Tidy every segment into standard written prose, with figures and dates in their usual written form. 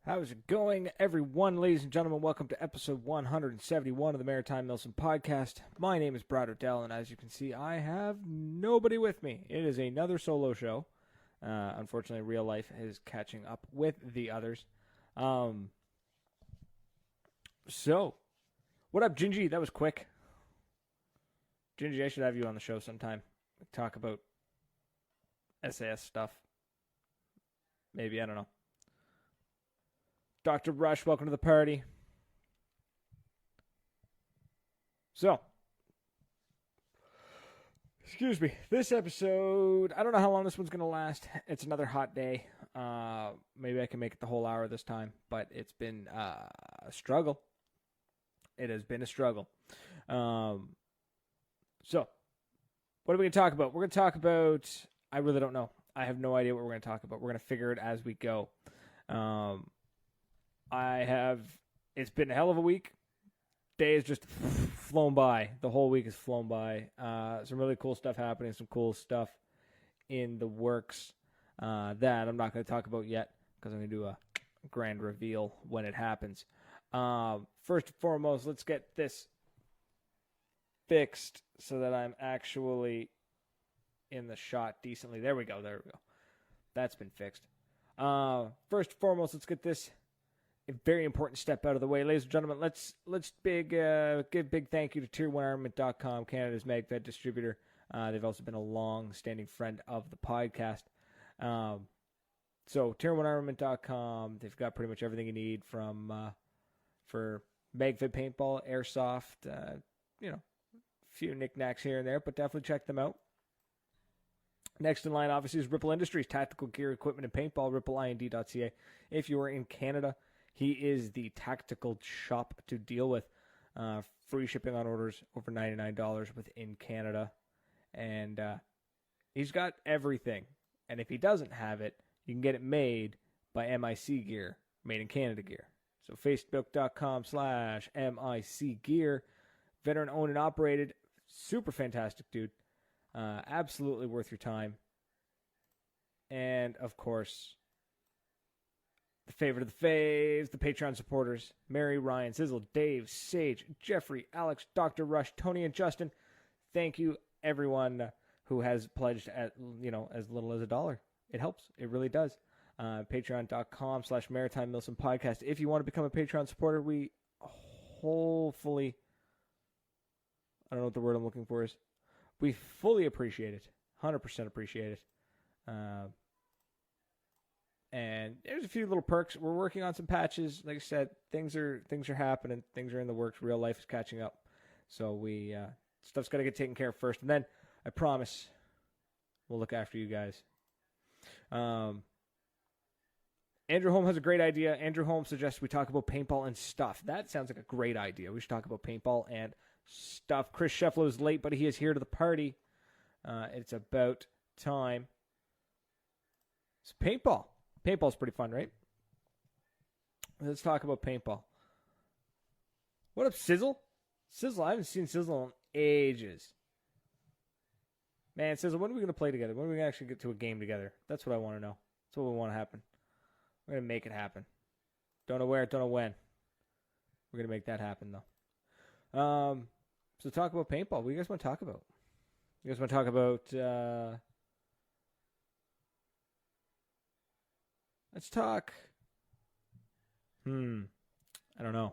How's it going, everyone, ladies and gentlemen? Welcome to episode 171 of the Maritime Milson podcast. My name is Brad Odell, and as you can see, I have nobody with me. It is another solo show. Unfortunately, real life is catching up with the others. So, what up, Gingy? That was quick. Gingy, I should have you on the show sometime. Talk about SAS stuff. Maybe, I don't know. Dr. Rush, welcome to the party. So, excuse me, this episode, I don't know how long this one's going to last. It's another hot day. Maybe I can make it the whole hour this time, but it's been a struggle. It has been a struggle. So, what are we going to talk about? We're going to talk about, I really don't know. I have no idea what we're going to talk about. We're going to figure it as we go. It's been a hell of a week. Day has just flown by. The whole week has flown by. Some really cool stuff happening, some cool stuff in the works that I'm not going to talk about yet because I'm going to do a grand reveal when it happens. First and foremost, let's get this fixed so that I'm actually in the shot decently. There we go. That's been fixed. First and foremost, let's get this a very important step out of the way. Ladies and gentlemen, let's give big thank you to Tier1Armament.com, Canada's MagFed distributor. They've also been a long-standing friend of the podcast. So Tier1Armament.com, they've got pretty much everything you need from for MagFed paintball, airsoft, a few knickknacks here and there, but definitely check them out. Next in line, obviously, is Ripple Industries, tactical gear, equipment, and paintball, rippleind.ca. If you are in Canada, he is the tactical shop to deal with. Free shipping on orders over $99 within Canada. And he's got everything. And if he doesn't have it, you can get it made by MIC Gear, made in Canada gear. So facebook.com/MIC Gear. Veteran owned and operated. Super fantastic dude. Absolutely worth your time. And, of course, the favorite of the faves, the Patreon supporters, Mary, Ryan, Sizzle, Dave, Sage, Jeffrey, Alex, Dr. Rush, Tony, and Justin. Thank you, everyone who has pledged at, as little as $1. It helps. It really does. Patreon.com/Maritime Milson Podcast. If you want to become a Patreon supporter, we hopefully, I don't know what the word I'm looking for is. We fully appreciate it. 100% appreciate it. And there's a few little perks. We're working on some patches. Like I said, things are happening. Things are in the works. Real life is catching up. So stuff's got to get taken care of first. And then, I promise, we'll look after you guys. Andrew Holm has a great idea. Andrew Holm suggests we talk about paintball and stuff. That sounds like a great idea. We should talk about paintball and stuff. Chris Sheffler is late, but he is here to the party. It's about time. It's paintball. Paintball's pretty fun, right? Let's talk about paintball. What up, Sizzle? Sizzle, I haven't seen Sizzle in ages. Man, Sizzle, when are we going to play together? When are we going to actually get to a game together? That's what I want to know. That's what we want to happen. We're going to make it happen. Don't know where, don't know when. We're going to make that happen, though. So talk about paintball. What do you guys want to talk about? You guys want to talk about... Let's talk... I don't know.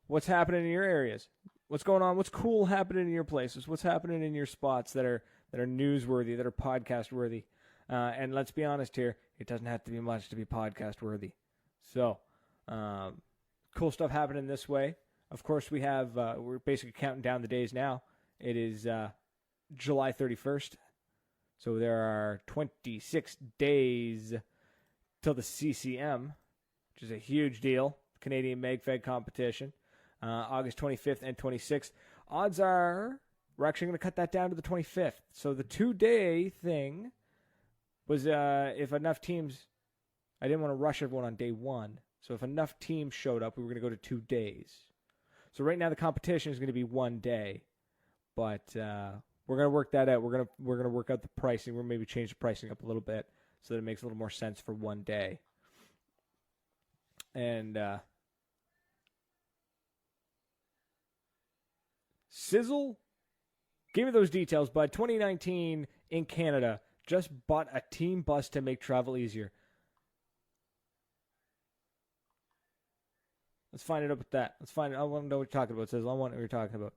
What's happening in your areas? What's going on? What's cool happening in your places? What's happening in your spots that are newsworthy, that are podcast worthy? And let's be honest here, it doesn't have to be much to be podcast worthy. So, cool stuff happening this way. Of course, we have, we're basically counting down the days now. It is July 31st. So there are 26 days till the CCM, which is a huge deal. Canadian MagFed competition. August 25th and 26th. Odds are we're actually going to cut that down to the 25th. So the 2-day thing was if enough teams, I didn't want to rush everyone on day one. So if enough teams showed up, we were going to go to 2 days. So right now the competition is going to be 1 day, but we're going to work that out. We're going to work out the pricing. We're maybe change the pricing up a little bit so that it makes a little more sense for 1 day. And Sizzle, give me those details, bud. 2019 in Canada, just bought a team bus to make travel easier. Let's find it up with that. Let's find it. I want to know what you're talking about, Sizzle. I want to know what you're talking about.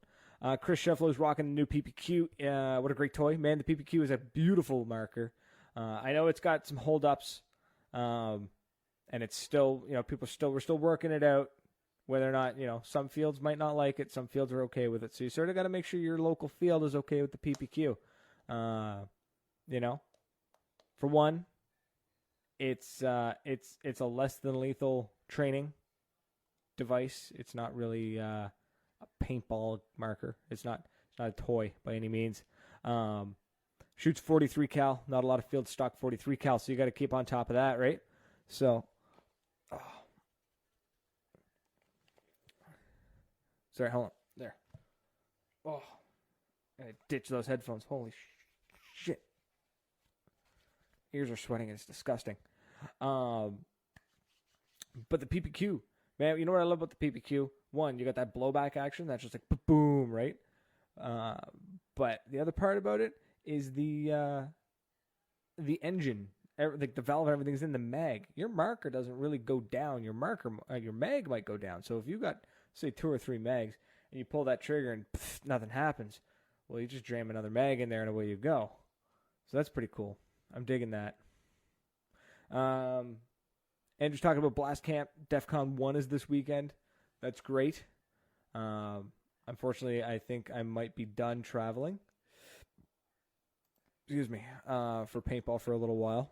Chris Sheffler's rocking the new PPQ. What a great toy. Man, the PPQ is a beautiful marker. I know it's got some holdups, and it's still, we're still working it out. Whether or not, some fields might not like it, some fields are okay with it. So you sort of got to make sure your local field is okay with the PPQ. For one, it's a less than lethal training device. It's not really a paintball marker. It's not a toy by any means. Shoots 43 cal. Not a lot of field stock 43 cal, so you got to keep on top of that, right? So, sorry, hold on. There. Oh, I ditch those headphones. Holy shit. Ears are sweating. It's disgusting. But the PPQ, man, you know what I love about the PPQ? One, you got that blowback action. That's just like boom, right? But the other part about it is the engine. Like the valve and everything's in the mag. Your marker doesn't really go down. Your mag might go down. So if you got, say, 2 or 3 mags, and you pull that trigger and nothing happens, well, you just jam another mag in there and away you go. So that's pretty cool. I'm digging that. Andrew's talking about Blast Camp. DEF CON 1 is this weekend. That's great. Unfortunately, I think I might be done traveling. Excuse me. For paintball for a little while.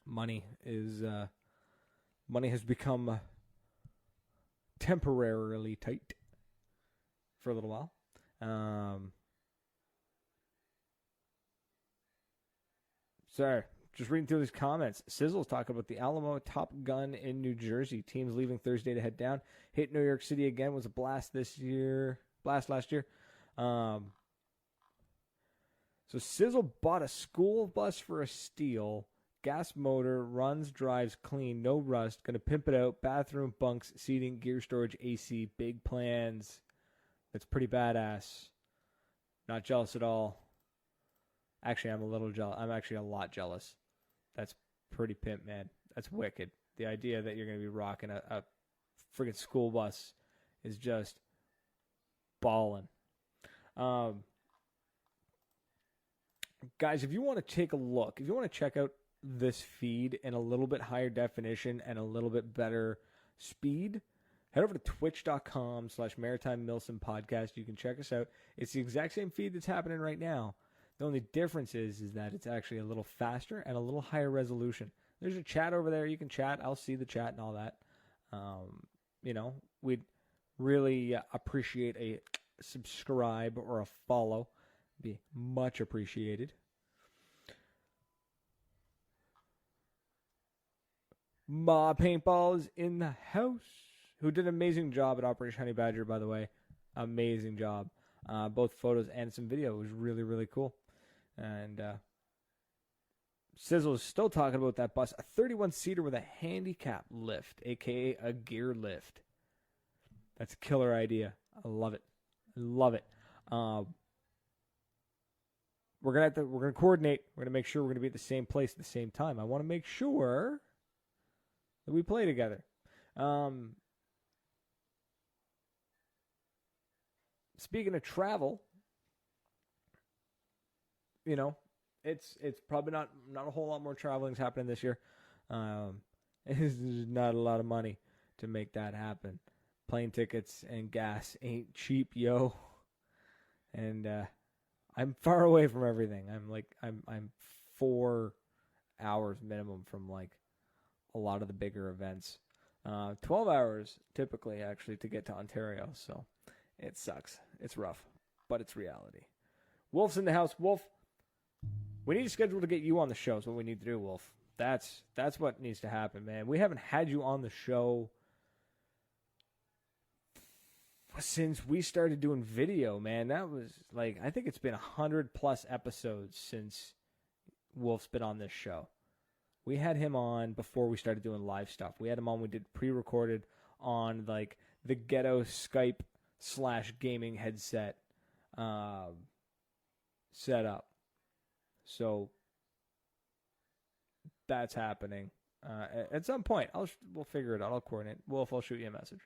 Money has become temporarily tight for a little while. Sorry, just reading through these comments. Sizzle's talking about the Alamo Top Gun in New Jersey. Teams leaving Thursday to head down. Hit New York City again. Was a blast last year. So Sizzle bought a school bus for a steal. Gas motor, runs, drives clean, no rust. Gonna pimp it out. Bathroom, bunks, seating, gear storage, AC. Big plans. That's pretty badass. Not jealous at all. Actually, I'm a little jealous. I'm actually a lot jealous. That's pretty pimp, man. That's wicked. The idea that you're gonna be rocking a friggin' school bus is just ballin'. Guys, if you want to take a look, if you want to check out this feed in a little bit higher definition and a little bit better speed, head over to twitch.com/Maritime Milsim Podcast. You can check us out. It's the exact same feed that's happening right now. The only difference is that it's actually a little faster and a little higher resolution. There's a chat over there. You can chat. I'll see the chat and all that. We'd really appreciate a subscribe or a follow. Be much appreciated. Ma Paintball is in the house, who did an amazing job at Operation Honey Badger, by the way. Amazing job. Both photos and some video. It was really, really cool. And Sizzle is still talking about that bus. A 31-seater with a handicap lift, a.k.a. a gear lift. That's a killer idea. I love it. We're gonna coordinate. We're gonna make sure we're gonna be at the same place at the same time. I want to make sure that we play together. Speaking of travel, it's probably not a whole lot more traveling's happening this year. There's not a lot of money to make that happen. Plane tickets and gas ain't cheap, yo. And I'm far away from everything. I'm 4 hours minimum from a lot of the bigger events. 12 hours typically actually to get to Ontario. So it sucks. It's rough, but it's reality. Wolf's in the house. Wolf, we need to schedule to get you on the show. Is what we need to do, Wolf. That's what needs to happen, man. We haven't had you on the show since we started doing video, man. That was I think it's been 100+ episodes since Wolf's been on this show. We had him on before we started doing live stuff. We had him on. We did pre-recorded on like the ghetto Skype / gaming headset setup. So that's happening. At some point, we'll figure it out. I'll coordinate. Wolf, I'll shoot you a message.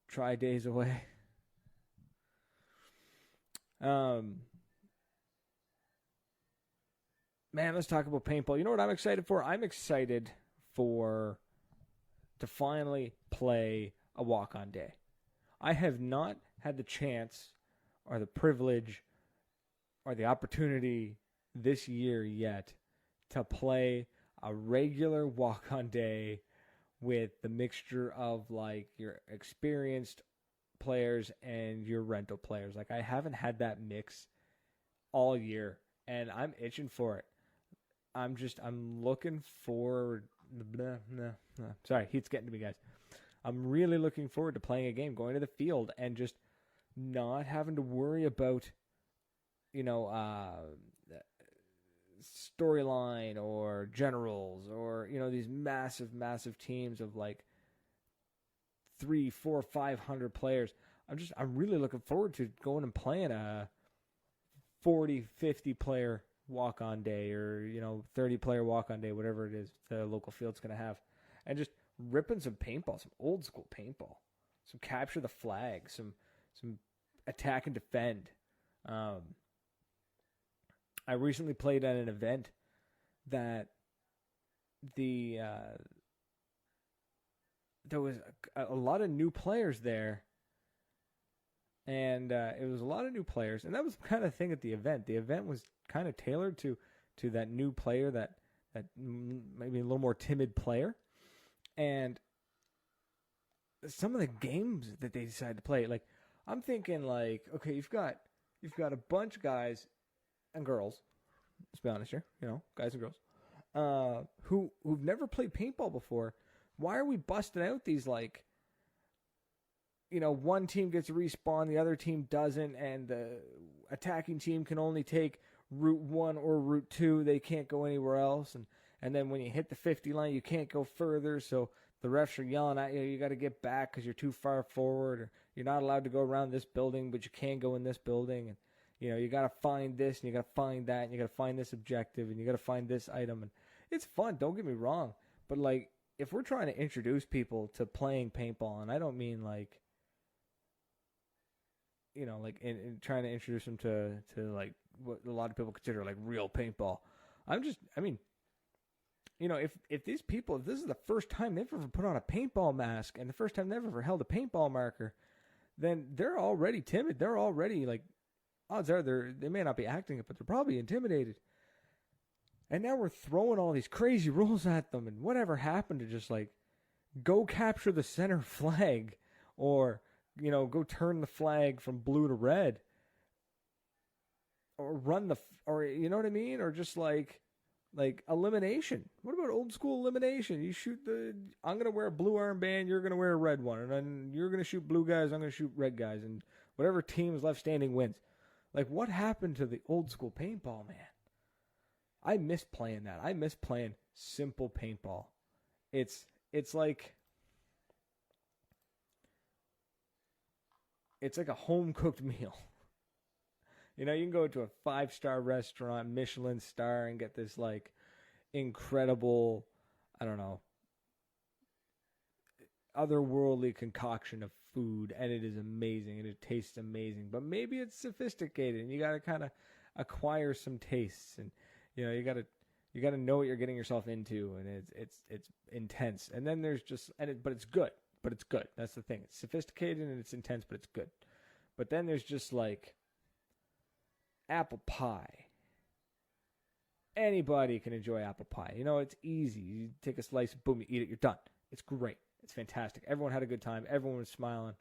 Try days away. Man, let's talk about paintball. You know what I'm excited for? I'm excited to finally play a walk-on day. I have not had the chance or the privilege or the opportunity this year yet to play a regular walk-on day with the mixture of like your experienced players and your rental players. Like I haven't had that mix all year, and I'm itching for it. I'm looking forward. Sorry, heat's getting to me, guys. I'm really looking forward to playing a game, going to the field, and just not having to worry about, storyline or generals or, these massive, massive teams of like 300, 400, 500 players. I'm really looking forward to going and playing a 40, 50 player walk-on day or, 30 player walk-on day, whatever it is the local field's going to have. And just ripping some paintball, some old school paintball, some capture the flag, some attack and defend. I recently played at an event that there was a lot of new players there, and it was a lot of new players, and that was the kind of thing at the event. The event was kind of tailored to that new player, that maybe a little more timid player, and some of the games that they decided to play, like I'm thinking, like, okay, you've got a bunch of guys and girls, let's be honest here, guys and girls, who've never played paintball before. Why are we busting out these, like, one team gets a respawn, the other team doesn't, and the attacking team can only take Route 1 or Route 2. They can't go anywhere else. And then when you hit the 50 line, you can't go further, so the refs are yelling at you, you got to get back because you're too far forward, or you're not allowed to go around this building, but you can go in this building, and you got to find this, and you got to find that, and you got to find this objective, and you got to find this item. And it's fun, don't get me wrong. But, like, if we're trying to introduce people to playing paintball, and I don't mean, like, in trying to introduce them to, like, what a lot of people consider, like, real paintball. If these people, if this is the first time they've ever put on a paintball mask and the first time they've ever held a paintball marker, then they're already timid. They're already, like, odds are they may not be acting it, but they're probably intimidated. And now we're throwing all these crazy rules at them, and whatever happened to just, like, go capture the center flag, or, go turn the flag from blue to red, or or you know what I mean? Or just like elimination. What about old school elimination? You shoot I'm going to wear a blue armband, you're going to wear a red one, and then you're going to shoot blue guys, I'm going to shoot red guys, and whatever team is left standing wins. Like, what happened to the old school paintball, man? I miss playing that. I miss playing simple paintball. It's like a home-cooked meal. You can go to a 5-star restaurant, Michelin star, and get this, like, incredible, I don't know, otherworldly concoction of food, and it is amazing, and it tastes amazing. But maybe it's sophisticated, and you got to kind of acquire some tastes, and you got to know what you're getting yourself into, and it's intense. And then there's just but it's good. But it's good. That's the thing. It's sophisticated and it's intense, but it's good. But then there's just, like, apple pie. Anybody can enjoy apple pie. It's easy. You take a slice, boom, you eat it, you're done. It's great. It's fantastic. Everyone had a good time. Everyone was smiling.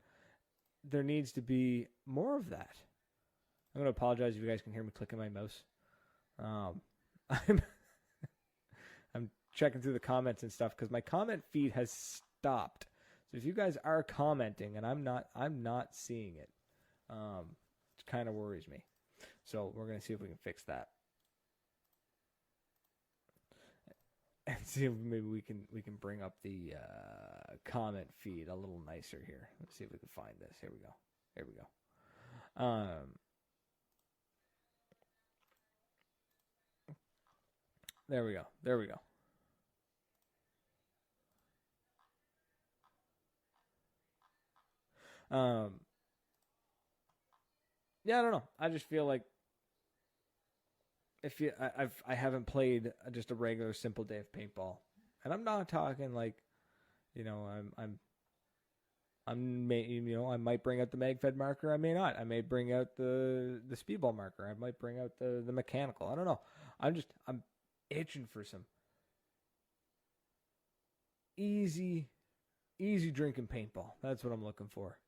There needs to be more of that. I'm going to apologize if you guys can hear me clicking my mouse. I'm checking through the comments and stuff because my comment feed has stopped. So if you guys are commenting and I'm not seeing it, it kind of worries me. So we're going to see if we can fix that. see if maybe we can bring up the comment feed a little nicer here. Let's see if we can find this. Here we go. Here we go. There we go. There we go. Yeah, I don't know. I just feel like if I haven't played just a regular simple day of paintball, and I'm not talking like, you know, I might bring out the MagFed marker. I may not. I may bring out the speedball marker. I might bring out the mechanical. I don't know. I'm itching for some easy drinking paintball. That's what I'm looking for.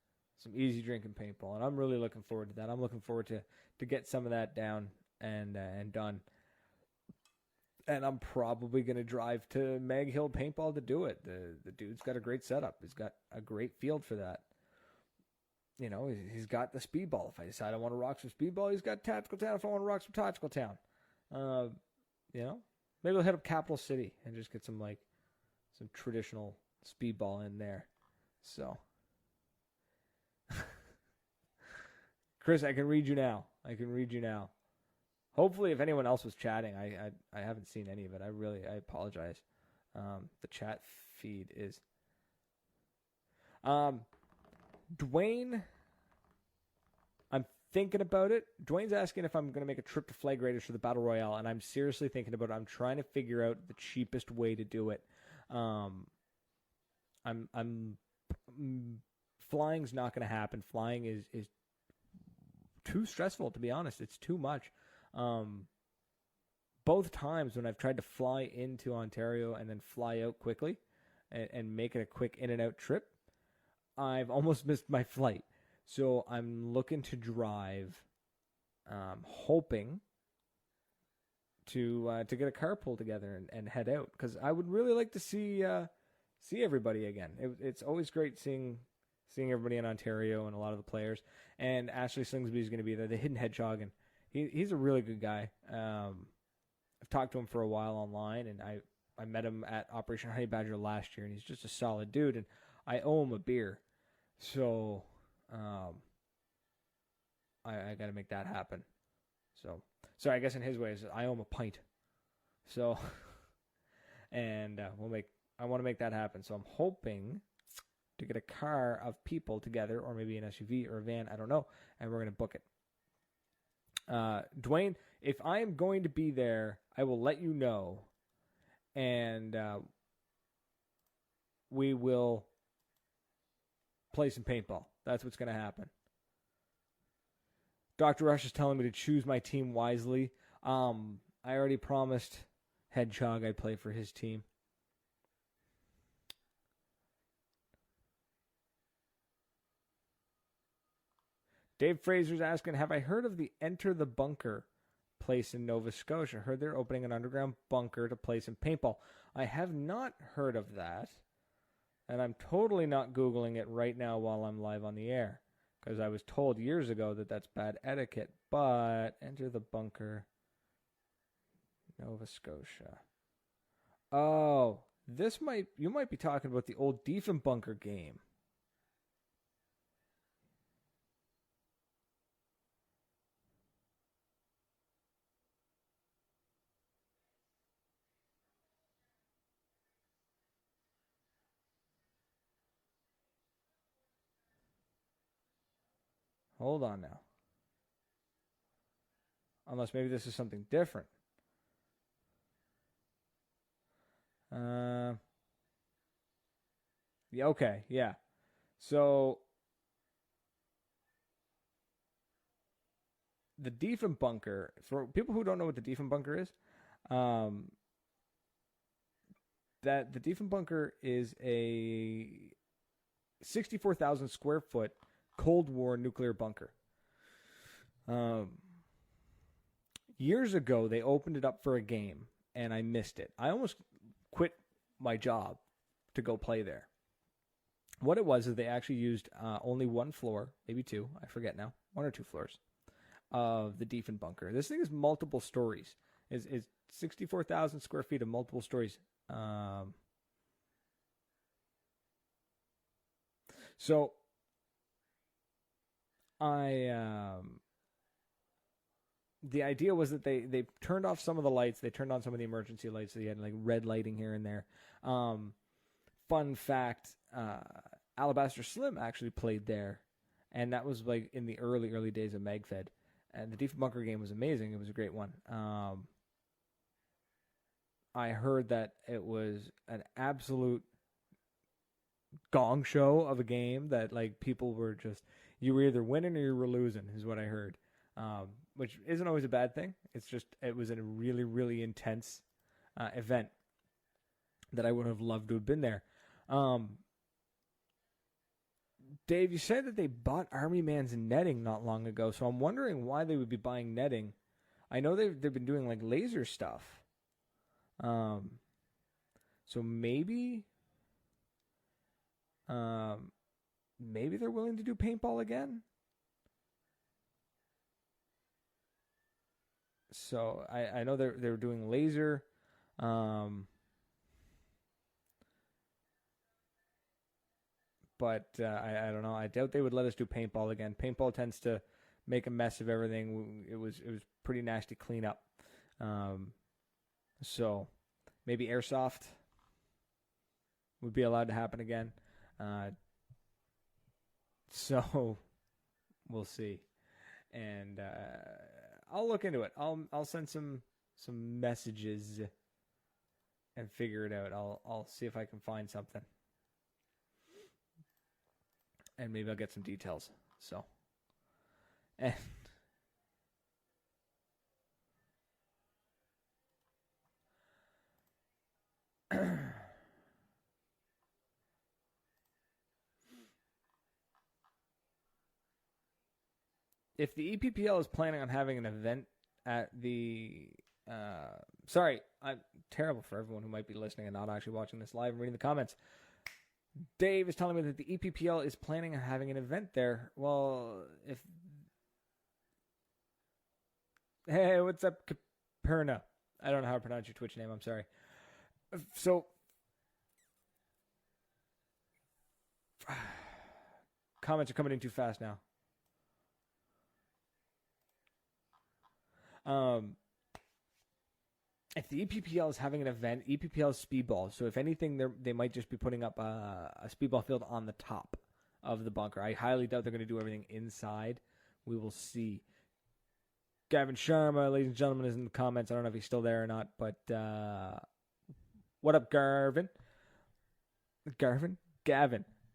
Some easy drinking paintball, and I'm really looking forward to that. I'm looking forward to get some of that down and done. And I'm probably going to drive to Mag Hill Paintball to do it. The dude's got a great setup. He's got a great field for that. You know, he's got the speedball. If I decide I want to rock some speedball, he's got Tactical Town if I want to rock some Tactical Town. You know, maybe I'll hit up Capital City and just get some traditional speedball in there. So, Chris, I can read you now. Hopefully, if anyone else was chatting, I haven't seen any of it. I apologize. The chat feed is Dwayne. I'm thinking about it. Dwayne's asking if I'm going to make a trip to Flag Raiders for the Battle Royale, and I'm seriously thinking about it. I'm trying to figure out the cheapest way to do it. Flying's not going to happen. Flying is too stressful, to be honest. It's too much. Both times when I've tried to fly into Ontario and then fly out quickly and make it a quick in and out trip, I've almost missed my flight. So I'm looking to drive, hoping to get a carpool together and head out, because I would really like to see everybody again. It's always great seeing everybody in Ontario and a lot of the players. And Ashley Slingsby is going to be there, the Hidden Hedgehog, and he's a really good guy. I've talked to him for a while online, and I met him at Operation Honey Badger last year, and he's just a solid dude, and I owe him a beer. So I got to make that happen. So I guess in his ways, I owe him a pint. So, and I want to make that happen. So I'm hoping to get a car of people together, or maybe an SUV or a van, I don't know, and we're going to book it. Dwayne, if I am going to be there, I will let you know, and we will play some paintball. That's what's going to happen. Dr. Rush is telling me to choose my team wisely. I already promised Hedgehog I'd play for his team. Dave Fraser's asking, have I heard of the Enter the Bunker place in Nova Scotia? Heard they're opening an underground bunker to play some paintball. I have not heard of that, and I'm totally not Googling it right now while I'm live on the air, because I was told years ago that that's bad etiquette. But Enter the Bunker, Nova Scotia. Oh, you might be talking about the old Diefenbunker game. Hold on now. Unless maybe this is something different. Yeah, okay, yeah. So the Diefenbunker, for people who don't know what the Diefenbunker is, that the Diefenbunker is a 64,000 square foot Cold War nuclear bunker. Years ago, they opened it up for a game, and I missed it. I almost quit my job to go play there. What it was is they actually used only one floor, maybe two, I forget now, one or two floors of the Diefenbunker. This thing is multiple stories. It's 64,000 square feet of multiple stories. So I the idea was that they turned off some of the lights. They turned on some of the emergency lights. So you had like red lighting here and there. Fun fact: Alabaster Slim actually played there, and that was like in the early days of MagFed. And the Deep Bunker game was amazing. It was a great one. I heard that it was an absolute gong show of a game that like people were just, you were either winning or you were losing is what I heard, which isn't always a bad thing. It's just it was a really, really intense event that I would have loved to have been there. Dave, you said that they bought Army Man's netting not long ago, so I'm wondering why they would be buying netting. I know they've been doing like laser stuff. So maybe they're willing to do paintball again. So I know they're doing laser. But I don't know. I doubt they would let us do paintball again. Paintball tends to make a mess of everything. It was pretty nasty cleanup. So maybe airsoft would be allowed to happen again. So we'll see. And I'll look into it. I'll send some messages and figure it out. I'll see if I can find something. And maybe I'll get some details. So, and if the EPPL is planning on having an event at the, sorry, I'm terrible for everyone who might be listening and not actually watching this live and reading the comments. Dave is telling me that the EPPL is planning on having an event there. Well, hey, what's up, Caperna? I don't know how to pronounce your Twitch name. I'm sorry. So, comments are coming in too fast now. If the EPPL is having an event, EPPL is speedball. So if anything, they might just be putting up a speedball field on the top of the bunker. I highly doubt they're going to do everything inside. We will see. Gavin Sharma, ladies and gentlemen, is in the comments. I don't know if he's still there or not, but what up, Garvin? Gavin.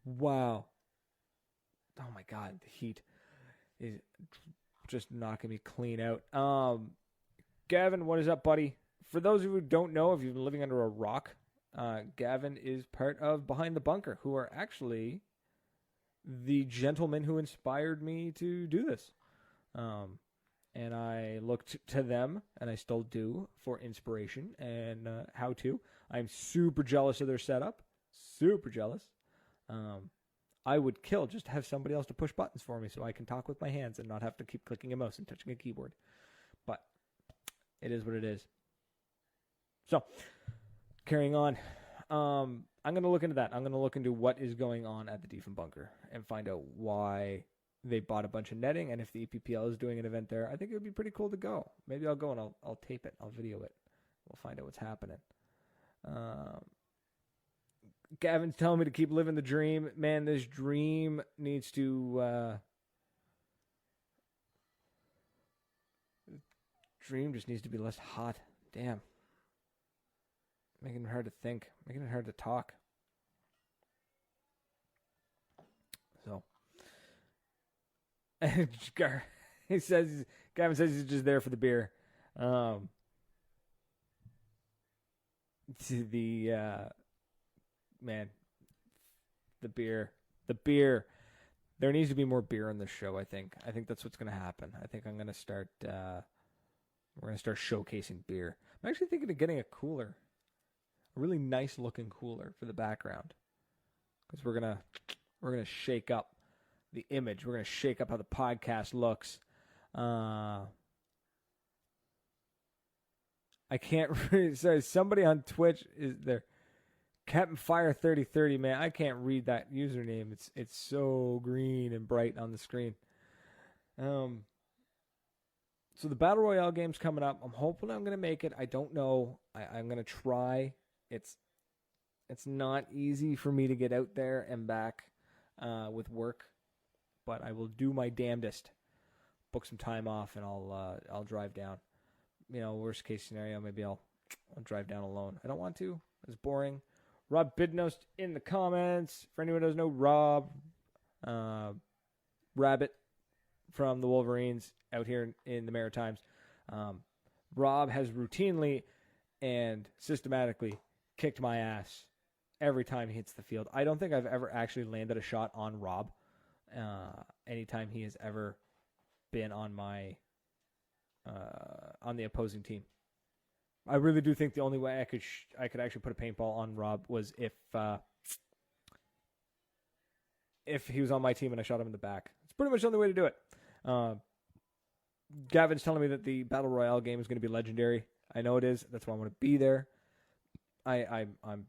Wow. Oh my God, the heat is just knocking me clean out. Gavin, what is up, buddy? For those of you who don't know, if you've been living under a rock, Gavin is part of Behind the Bunker, who are actually the gentlemen who inspired me to do this. And I looked to them, and I still do, for inspiration and how to. I'm super jealous of their setup. Super jealous. I would kill just to have somebody else to push buttons for me so I can talk with my hands and not have to keep clicking a mouse and touching a keyboard. But it is what it is. So, carrying on. I'm going to look into that. I'm going to look into what is going on at the Defen Bunker and find out why they bought a bunch of netting, and if the EPPL is doing an event there, I think it would be pretty cool to go. Maybe I'll go and I'll tape it. I'll video it. We'll find out what's happening. Gavin's telling me to keep living the dream. Man, this dream needs to... dream just needs to be less hot. Damn. Making it hard to think. Making it hard to talk. So. Gavin says he's just there for the beer. Man, the beer. There needs to be more beer on this show, I think. I think that's what's going to happen. I think I'm going to start, we're going to start showcasing beer. I'm actually thinking of getting a cooler. A really nice looking cooler for the background. Because we're going to shake up the image. We're going to shake up how the podcast looks. I I can't read. Sorry, somebody on Twitch is there. Captain Fire 3030, man. I can't read that username. It's so green and bright on the screen. So the Battle Royale game's coming up. I'm hoping I'm gonna make it. I don't know. I'm gonna try. It's not easy for me to get out there and back with work, but I will do my damnedest. Book some time off and I'll drive down. Worst case scenario, maybe I'll drive down alone. I don't want to. It's boring. Rob Bidnost in the comments. For anyone who doesn't know, Rob Rabbit from the Wolverines out here in the Maritimes. Rob has routinely and systematically kicked my ass every time he hits the field. I don't think I've ever actually landed a shot on Rob anytime he has ever been on my on the opposing team. I really do think the only way I could actually put a paintball on Rob was if he was on my team and I shot him in the back. It's pretty much the only way to do it. Gavin's telling me that the Battle Royale game is going to be legendary. I know it is. That's why I want to be there. I'm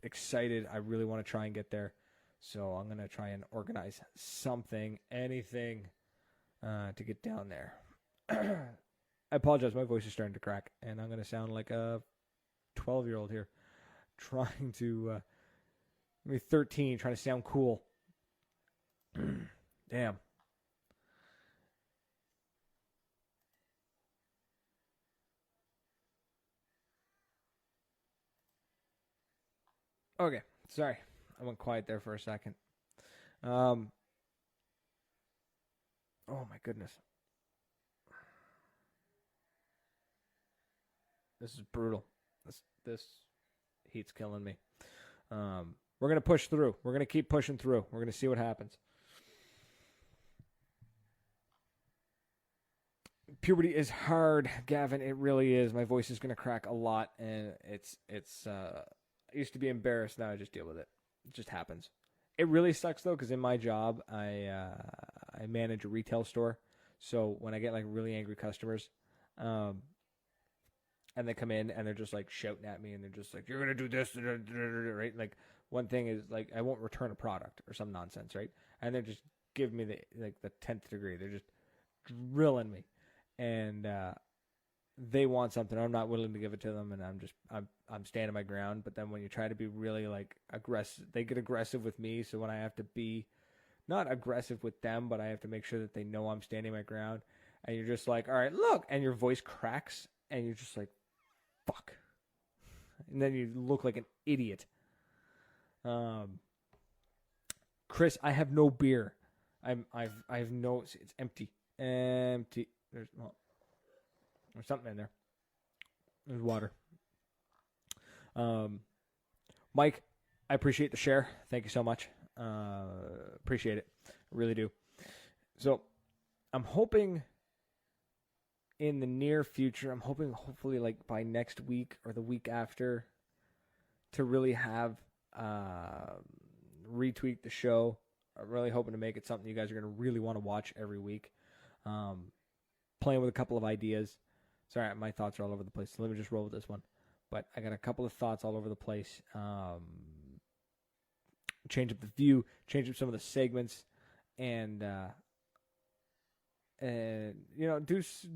excited. I really want to try and get there. So I'm going to try and organize something, anything, to get down there. I apologize. My voice is starting to crack, and I'm going to sound like a 12-year-old here, trying to, maybe 13, trying to sound cool. Damn. Okay, sorry. I went quiet there for a second. Oh, my goodness. This is brutal. This heat's killing me. We're going to push through. We're going to keep pushing through. We're going to see what happens. Puberty is hard, Gavin. It really is. My voice is going to crack a lot, and it's I used to be embarrassed. Now I just deal with it. It just happens. It really sucks, though, because in my job, I manage a retail store. So when I get, like, really angry customers, and they come in and they're just like shouting at me and they're just like, you're going to do this, right? Like one thing is like, I won't return a product or some nonsense, right? And they're just giving me the 10th degree. They're just drilling me. And they want something. I'm not willing to give it to them. And I'm standing my ground. But then when you try to be really like aggressive, they get aggressive with me. So when I have to be not aggressive with them, but I have to make sure that they know I'm standing my ground. And you're just like, all right, look. And your voice cracks and you're just like, fuck. And then you look like an idiot. Chris, I have no beer. I have no. It's empty. Empty. There's something in there. There's water. Mike, I appreciate the share. Thank you so much. Appreciate it. I really do. So, I'm hoping in the near future, hopefully like by next week or the week after to really have retweak the show. I'm really hoping to make it something you guys are going to really want to watch every week. Playing with a couple of ideas. Sorry, my thoughts are all over the place. So let me just roll with this one. But I got a couple of thoughts all over the place. Change up the view, change up some of the segments, and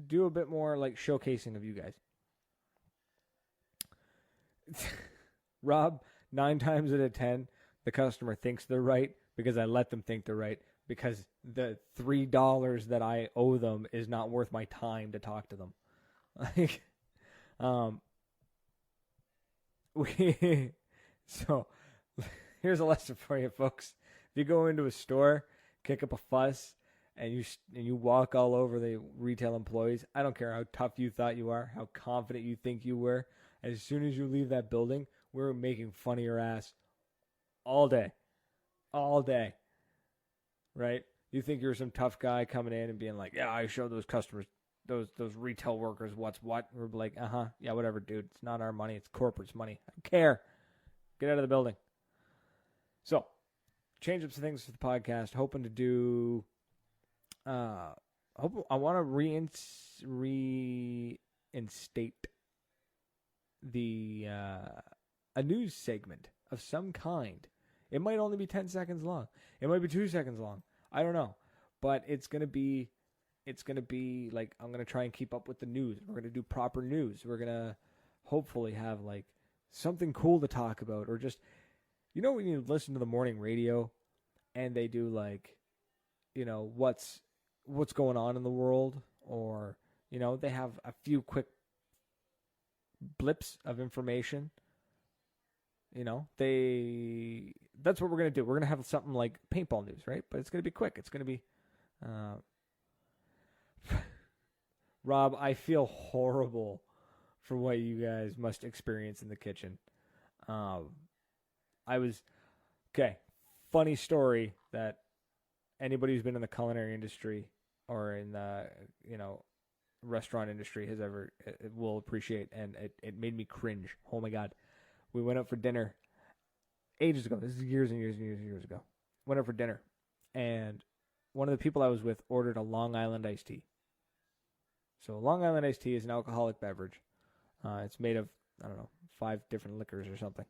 do a bit more like showcasing of you guys. Rob, 9 times out of 10, the customer thinks they're right because I let them think they're right because the $3 that I owe them is not worth my time to talk to them. Like, so here's a lesson for you, folks. If you go into a store, kick up a fuss, and you walk all over the retail employees, I don't care how tough you thought you are, how confident you think you were. As soon as you leave that building, we're making fun of your ass all day. All day. Right? You think you're some tough guy coming in and being like, yeah, I showed those customers, those retail workers what's what. We're like, yeah, whatever, dude. It's not our money. It's corporate's money. I don't care. Get out of the building. So, change up some things for the podcast. Hoping to do... I want to reinstate the a news segment of some kind. It might only be 10 seconds long. It might be 2 seconds long. I don't know. But it's going to be like, I'm going to try and keep up with the news. We're going to do proper news. We're going to hopefully have like something cool to talk about, or just, when you listen to the morning radio and they do like, what's going on in the world, or, they have a few quick blips of information. That's what we're going to do. We're going to have something like paintball news, right? But it's going to be quick. It's going to be, Rob, I feel horrible for what you guys must experience in the kitchen. Funny story that anybody who's been in the culinary industry or in the, restaurant industry will appreciate, and it made me cringe. Oh my God. We went out for dinner ages ago. This is years and years and years and years ago. Went out for dinner, and one of the people I was with ordered a Long Island iced tea. So Long Island iced tea is an alcoholic beverage. It's made of, 5 different liquors or something.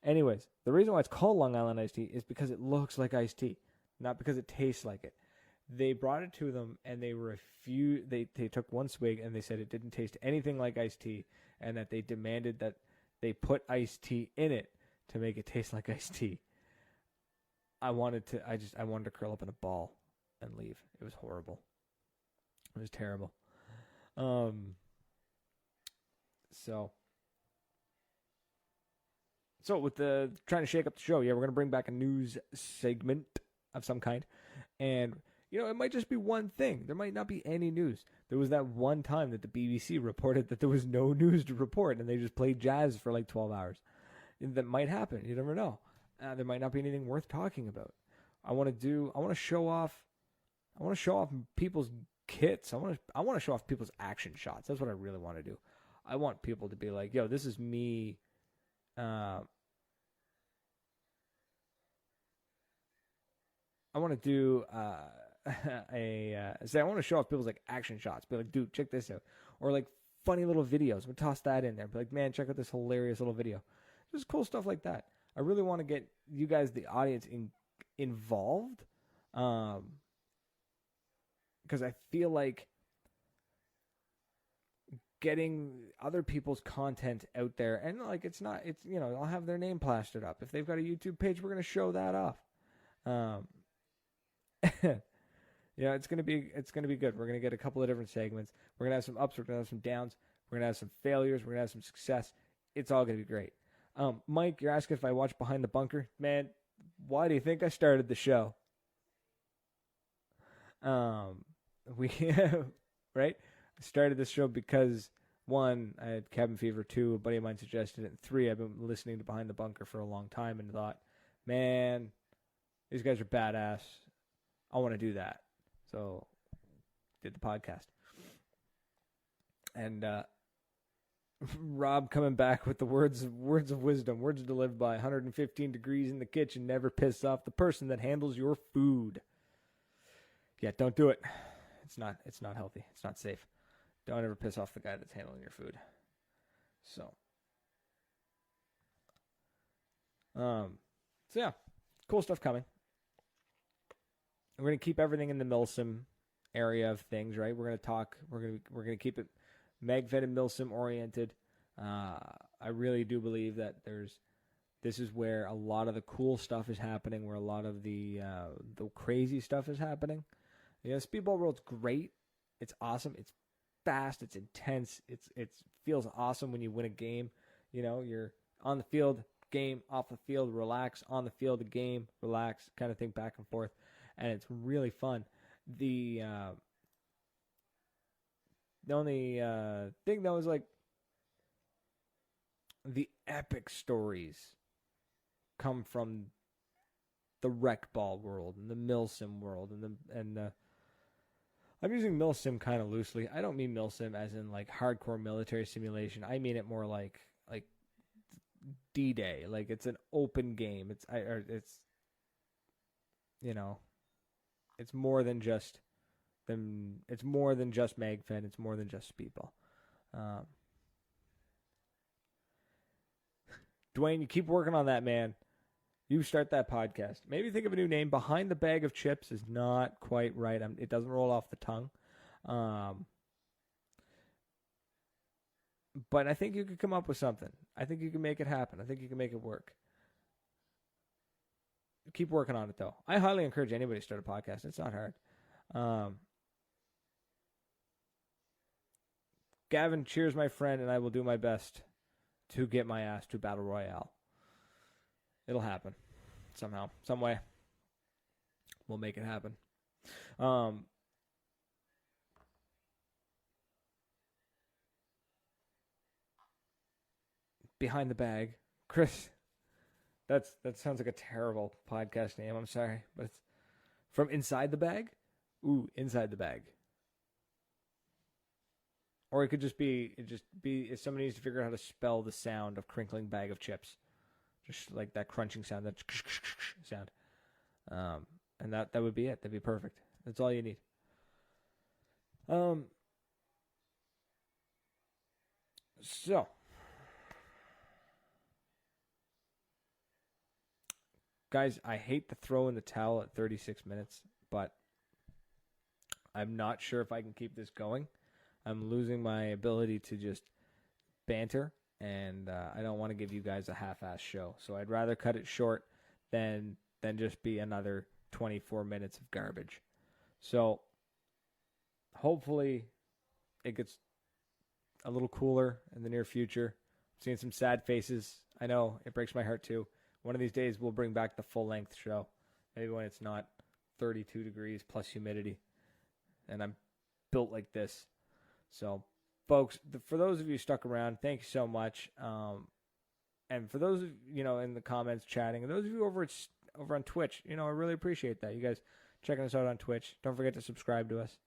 Anyways, the reason why it's called Long Island iced tea is because it looks like iced tea, not because it tastes like it. They brought it to them, and they refused. They took one swig, and they said it didn't taste anything like iced tea, and that they demanded that they put iced tea in it to make it taste like iced tea. I wanted to curl up in a ball and leave. It was horrible. It was terrible. So with the trying to shake up the show, we're going to bring back a news segment of some kind. And, it might just be one thing. There might not be any news. There was that one time that the BBC reported that there was no news to report, and they just played jazz for like 12 hours. That might happen. You never know. There might not be anything worth talking about. I want to show off people's kits. I want to show off people's action shots. That's what I really want to do. I want people to be like, yo, this is me. I want to do I want to show off people's like action shots. Be like, dude, check this out. Or like funny little videos. I'm gonna toss that in there. Be like, man, check out this hilarious little video. Just cool stuff like that. I really want to get you guys, the audience, involved. Because I feel like getting other people's content out there, and like I'll have their name plastered up. If they've got a YouTube page, we're gonna show that off. It's gonna be good. We're gonna get a couple of different segments. We're gonna have some ups. We're gonna have some downs. We're gonna have some failures. We're gonna have some success. It's all gonna be great. Mike, you're asking if I watch Behind the Bunker. Man, why do you think I started the show? We right. I started this show because 1, I had cabin fever. 2, a buddy of mine suggested it. And 3, I've been listening to Behind the Bunker for a long time and thought, man, these guys are badass. I want to do that. So, did the podcast. And Rob coming back with the words of wisdom, words to live by. 115 degrees in the kitchen, never piss off the person that handles your food. Yeah, don't do it. It's not healthy. It's not safe. Don't ever piss off the guy that's handling your food. So yeah, cool stuff coming. We're going to keep everything in the Milsim area of things, right? We're going to keep it MagFed and Milsim oriented. I really do believe that this is where a lot of the cool stuff is happening, where a lot of the crazy stuff is happening. Speedball World's great. It's awesome. It's fast. It's intense. It feels awesome when you win a game. You're on the field, game, off the field, relax, on the field, the game, relax, kind of thing, back and forth. And it's really fun. The only thing that was like the epic stories come from the rec ball world and the milsim world and the I'm using milsim kind of loosely. I don't mean milsim as in like hardcore military simulation. I mean it more like D-Day. Like it's an open game. It's more than just it's more than just MagFed. It's more than just Speedball. Dwayne, you keep working on that, man. You start that podcast. Maybe think of a new name. Behind the Bag of Chips is not quite right. It doesn't roll off the tongue. But I think you could come up with something. I think you can make it happen. I think you can make it work. Keep working on it, though. I highly encourage anybody to start a podcast. It's not hard. Gavin, cheers, my friend, and I will do my best to get my ass to Battle Royale. It'll happen. Somehow, some way. We'll make it happen. Behind the Bag. Chris, that sounds like a terrible podcast name. I'm sorry. But it's from Inside the Bag? Ooh, Inside the Bag. Or it could just be if somebody needs to figure out how to spell the sound of crinkling bag of chips. Just like that crunching sound, that sound. And that would be it. That'd be perfect. That's all you need. So, guys, I hate to throw in the towel at 36 minutes, but I'm not sure if I can keep this going. I'm losing my ability to just banter, and I don't want to give you guys a half-ass show. So I'd rather cut it short than just be another 24 minutes of garbage. So hopefully it gets a little cooler in the near future. I'm seeing some sad faces. I know, it breaks my heart too. One of these days we'll bring back the full-length show. Maybe when it's not 32 degrees plus humidity. And I'm built like this. So, folks, for those of you stuck around, thank you so much. And for those of you in the comments chatting, and those of you over on Twitch, I really appreciate that. You guys checking us out on Twitch. Don't forget to subscribe to us.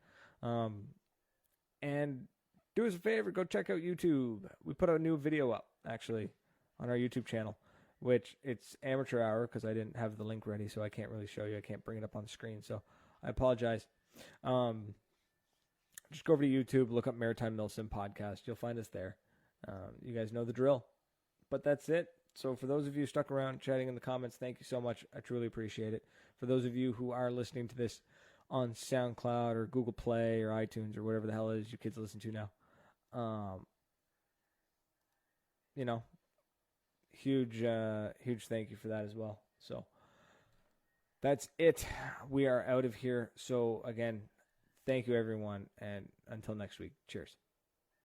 And do us a favor, go check out YouTube. We put a new video up, actually, on our YouTube channel, which it's amateur hour because I didn't have the link ready, so I can't really show you. I can't bring it up on the screen, so I apologize. Just go over to YouTube, look up Maritime Milsim Podcast. You'll find us there. You guys know the drill. But that's it. So for those of you stuck around chatting in the comments, thank you so much. I truly appreciate it. For those of you who are listening to this on SoundCloud or Google Play or iTunes or whatever the hell it is you kids listen to now, huge thank you for that as well. So that's it. We are out of here. So again, thank you, everyone, and until next week, cheers.